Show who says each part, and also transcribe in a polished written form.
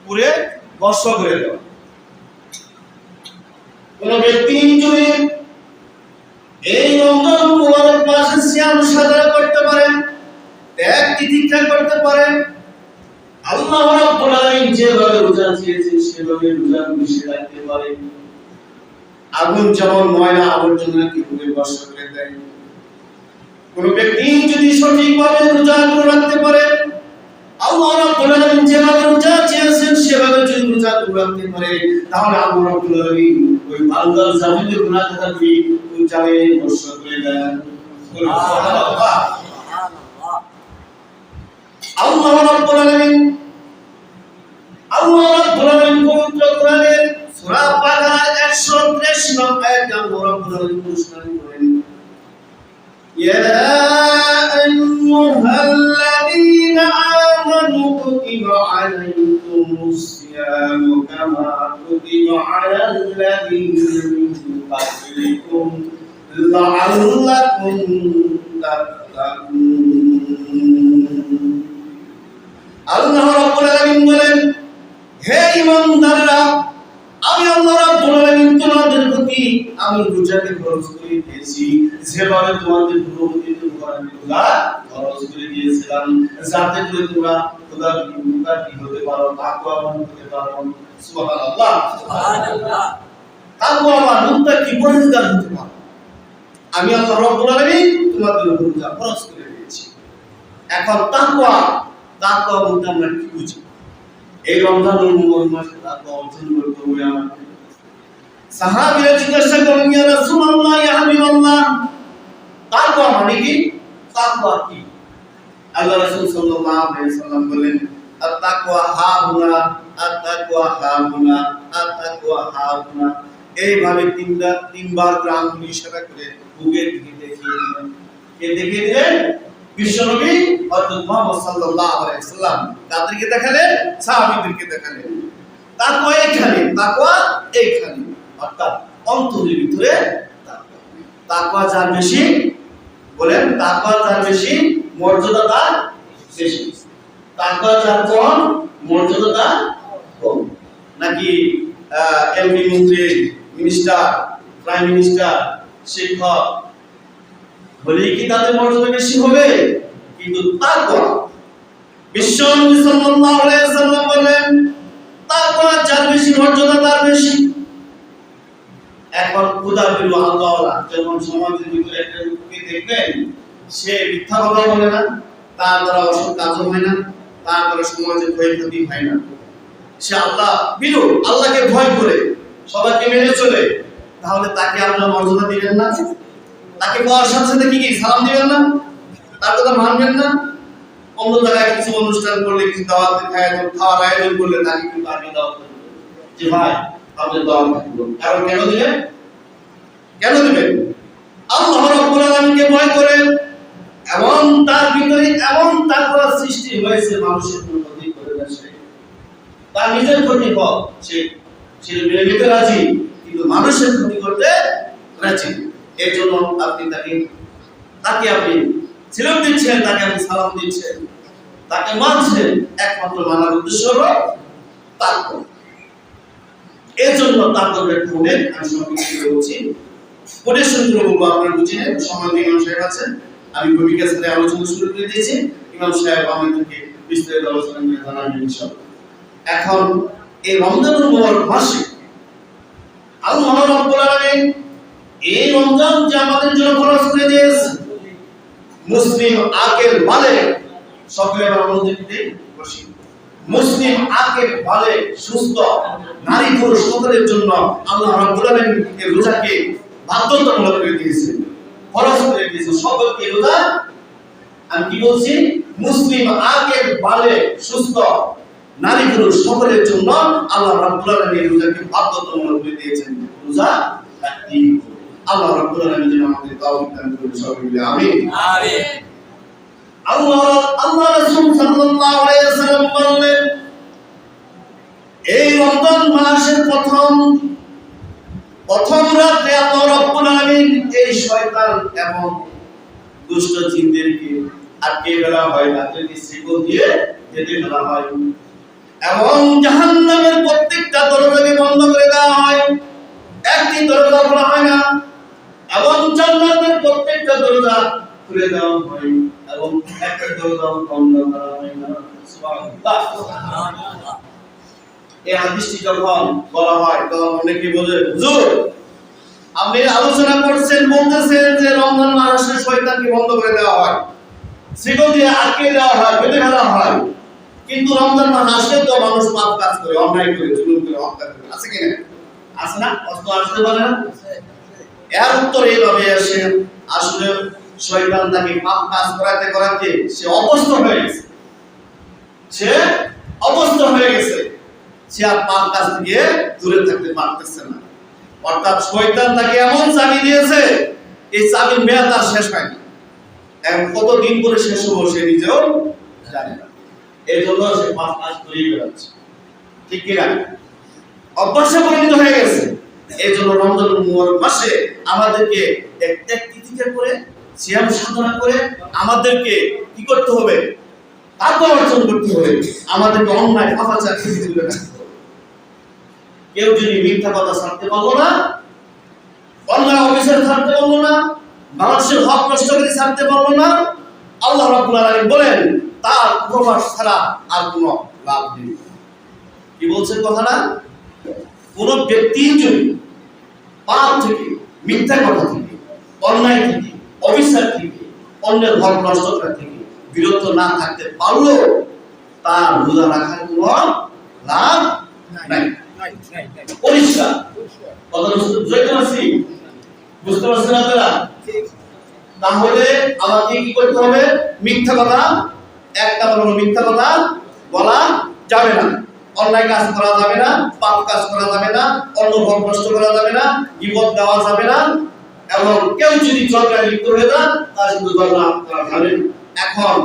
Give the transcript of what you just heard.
Speaker 1: পুরে বর্ষ করে দেওয়া। কোন ব্যক্তি যদি এই রমজান মুবারক মাসে সিয়াম সাধনা করতে পারেন, ত্যাগ তিতিক্ষা করতে পারেন, আল্লাহ রাব্বুল আলামিন যেভাবে রোজা চেয়েছেন সেভাবে রোজা মিশে রাখতে পারে। আগুন যেমন ময়লা আবর্জনাকে পুড়ে বর্ষ করে দেয়, কোন ব্যক্তি যদি সঠিকভাবে রোজা রাখতে পারে, আল্লাহ রাব্বুল আলামিন যেভাবে রোজা চেয়েছেন সেভাবে যদি রোজা রাখতে পারে, তাহলে আল্লাহ রাব্বুল আলামিন ওই বান্দার যাবতীয় গুনাহ খাতাগুলি উজাড়ে বর্ষ করে দেন। সুবহানাল্লাহ। আল্লাহ রাব্বুল আলামিন পবিত্র কোরআনের সূরা বাকারার 133 নম্বর আয়াতে আল্লাহ রাব্বুল আলামিন ঘোষণা করেন, ইয়া আইয়ুহাল্লাযীনা আমানু কুতিবা আলাইকুমুস সিয়ামু কামা কুতিবা আলাল্লাযীনা মিন ক্বাবলিকুম লাআল্লাকুম তাত্তাকুন। আল্লাহ রাব্বুল আলামিন বলেন, হে ঈমানদাররা, আমি আল্লাহ রাব্বুল আলামিন তোমাদের প্রতি আমি রোজাকে ফরজ করে দিয়েছি, যেভাবে তোমাদের পূর্ববর্তীদের উপর আমি রোজা ফরজ করে দিয়েছিলাম, যাতে করে তোমরা খোদার মুত্তাকি হতে পারো, তাকওয়াবান হতে পারো। সুবহানাল্লাহ, সুবহানাল্লাহ। তাকওয়াবান মুত্তাকি পরহেজগার হতে পারো। আমি আল্লাহ রাব্বুল আলামিন তোমাদের উপর রোজা ফরজ করে দিয়েছি। এখন তাকওয়া বলতে আমরা কি বুঝি? এই রমজানুল মুবারক মাসে তাকওয়া অর্জন করতে হবে আমাদের। সাহাবীরা জিজ্ঞাসা করলেন, ইয়া রাসূলুল্লাহ, ইয়া হাবিবাল্লাহ, তাকওয়া মানে কি? তাকওয়া কি? আল্লাহ রাসূল সাল্লাল্লাহু আলাইহি ওয়াসাল্লাম বলেন, আত-তাকওয়া হাহুনা, আত-তাকওয়া হাহুনা, আত-তাকওয়া হাহুনা। এইভাবে তিনবার আঙ্গুল ইশারা করে বুকের দিকে দেখিয়ে দিলেন। কে দেখিয়ে দিলেন? বিশ্বনবী হযরত মুহাম্মদ সাল্লাল্লাহু আলাইহি ওয়াসাল্লাম। তাদেরকে দেখালেন, সাহাবীদেরকে দেখালেন। তাকওয়া এইখানে, অর্থাৎ অন্তরের ভিতরে তাকওয়া। তাকওয়া যার বেশি, বলেন, তাকওয়া যার বেশি মর্যাদা তার বেশি। তাকওয়া যার কম মর্যাদা তার কম। নাকি এমপি, মন্ত্রী, মিনিস্টার, প্রাইম মিনিস্টার, শিক্ষক বলেই কি তাদের মর্যাদা বেশি হবে? কিন্তু তাকওয়া, বিশ্বনবী সাল্লাল্লাহু আলাইহি ওয়াসাল্লাম বলেন, তাকওয়া যার বেশি মর্যাদা তার বেশি। এখন খোদার প্রিয় আল্লাহওয়ালা, যেমন সমাজের ভিতরে একটা লোককে দেখবেন, সে মিথ্যা কথা বলে না, তার দ্বারা অসৎ কাজও হয় না, তার দ্বারা সমাজের ক্ষয়ক্ষতি হয় না, সে আল্লাহ বিরু, আল্লাহকে ভয় করে সবাইকে মেনে চলে, তাহলে তাকে আপনারা মর্যাদা দিবেন না? তাকে পাওয়ার সাথে সাথে কি সালাম দিবেন না? তার কথা মানবেন না? অন্য জায়গায় কিছু অনুষ্ঠান করলে, কিছু খাওয়ার আয়োজন করলে তাকে কিন্তু আগে দাওয়াত করবেন যে ভাই আপনি দাওয়াত করুন। কারণ কেন দিবেন? আল্লাহ রাব্বুল আলামিনকে ভয় করেন এবং তার ভিতরে এমন তাকওয়া সৃষ্টি হয়েছে, মানুষের কোনো ক্ষতি করে না, সে তার নিজের ক্ষতি হোক সে মেনে নিতে রাজি, কিন্তু মানুষের ক্ষতি করতে রাজি। এর জন্য আপনি তাকে আপনি ছিলাম দিচ্ছেন, তাকে আপনি সালাম দিচ্ছেন, তাকে মানছেন, একমাত্র মানার উদ্দেশ্য হলো তাকওয়া। এর জন্য তাকওয়ার ব্যাখ্যা অনেক, আমি সংক্ষিপ্ত বলছি, কোটেশন করে বলবো, আপনারা বুঝে নেন। সম্মানিত ইমাম সাহেব আছেন, আমি ভূমিকা সাথে আলোচনা শুরু করে দিয়েছি। ইমাম সাহেব আমাদেরকে বিস্তারিত আলোচনা করে জানাবেন ইনশাআল্লাহ। এখন এই রমজানুল মুবারক মাসে আল্লাহ রাব্বুল আলামিন এই রমজান যে আমাদের জন্য ফরজ করে দিয়েছে, মুসলিম আকেল বালেগ, সকলে মনোযোগী বসি, মুসলিম আকেল বালেগ সুস্থ নারী পুরুষ সকলের জন্য আল্লাহ রাব্বুল আলামিন এই রোজাকে বাধ্যতামূলক করে দিয়েছেন, ফরজ করে দিয়েছেন সকলকে রোজা। আমি কি বলছি? মুসলিম আকেল বালেগ সুস্থ নারী পুরুষ সকলের জন্য আল্লাহ রাব্বুল আলামিন রোজাকে বাধ্যতামূলক করে দিয়েছেন, রোজা রাখতেই হবে। আল্লাহ রাব্বুল আলামিন যেন আমাদের তৌফিক দান করুন, সকলে মিলে আমিন। আল্লাহ রাসূল সাল্লাল্লাহু আলাইহি ওয়াসাল্লাম বললেন, এই রমজান মাসের প্রথম রাতে আল্লাহ রাব্বুল আলামিন এই শয়তান এবং দুষ্ট জিনদেরকে আটকে ফেলা হয়, তাদেরকে শিকল দিয়ে বেঁধে ফেলা হয় এবং জাহান্নাম কেউ বন্ধ করা হয় না। সুবহানাল্লাহ। এই হাদিসটি যখন বলা হয় তখন অনেকে বলে, হুজুর আপনি আলোচনা করছেন, বলতেছেন যে রমজান মাসে শয়তানকে বন্ধ করে দেওয়া হয়, শিকল দিয়ে আটকে দেওয়া হয়, বেঁধে ফেলা হয়, কিন্তু রমজান মাস আসলে তো মানুষ পাপ কাজ করে, অন্যায় করে, জুলুম করে, অত্যাচার করে, আছে কিনা? আছে না? কষ্ট আসতে পারে না? এর উত্তর এইভাবে আসে, আসলে শয়তান তাকে পাপ কাজ করাতে করাতে সে অভ্যস্ত হয়ে গেছে, সে অভ্যস্ত হয়ে গেছে, সে আর পাপ কাজ থেকে দূরে থাকতে পারতেছে না। অর্থাৎ শয়তান তাকে এমন চাবি দিয়েছে, এই চাবির মেয়াদ আর শেষ হয়নি, এখন কতদিন করে শেষ হবো সে নিজেও জানে না। এই জন্য সে পাপ কাজ করেই বেড়াচ্ছে, ঠিক কিনা? অভ্যাসে পরিণত হয়ে গেছে। এই জন্য রমজান মাসে আমাদেরকে ত্যাগ তিতিক্ষা করে, সিয়াম সাধনা করে আমাদেরকে কি করতে হবে? তাকওয়া অর্জন করতে হবে, আমাদেরকে অন্যায় পাপাচার থেকে দূরে রাখতে হবে। কেউ যদি মিথ্যা কথা ছাড়তে পারলো না, অন্যায় অফিসার ছাড়তে পারলো না, মানুষের হক নষ্ট করে ছাড়তে পারলো না, আল্লাহ রাব্বুল আলামিন বলেন তার উপবাস ছাড়া আর কোনো লাভ নেই। কি বলছেন কথাটা? কোন ব্যক্তি যদি পাপ থেকে, মিথ্যা কথা থেকে, অন্যায় থেকে, অফিসার থেকে, অন্যের হক নষ্ট করা থেকে বিরত না থাকতে পারলো, তার রোজা রাখার কোনো লাভ নাই। পরিষ্কার কথা বুঝতে পারছি? বুঝতে পারছেন আপনারা? তাহলে আমাকে কি করতে হবে? মিথ্যা কথা, একটা বড় মিথ্যা কথা বলা যাবে না, অন্যায় কাজ করা যাবে না, পাপ কাজ করা যাবে না, অন্য হক নষ্ট করা যাবে না, গীবত দেওয়া যাবে না, এবং কেউ যদি ঝগড়ায় লিপ্ত হয়ে যায় তার শুধু ঝগড়া করা যাবে। এখন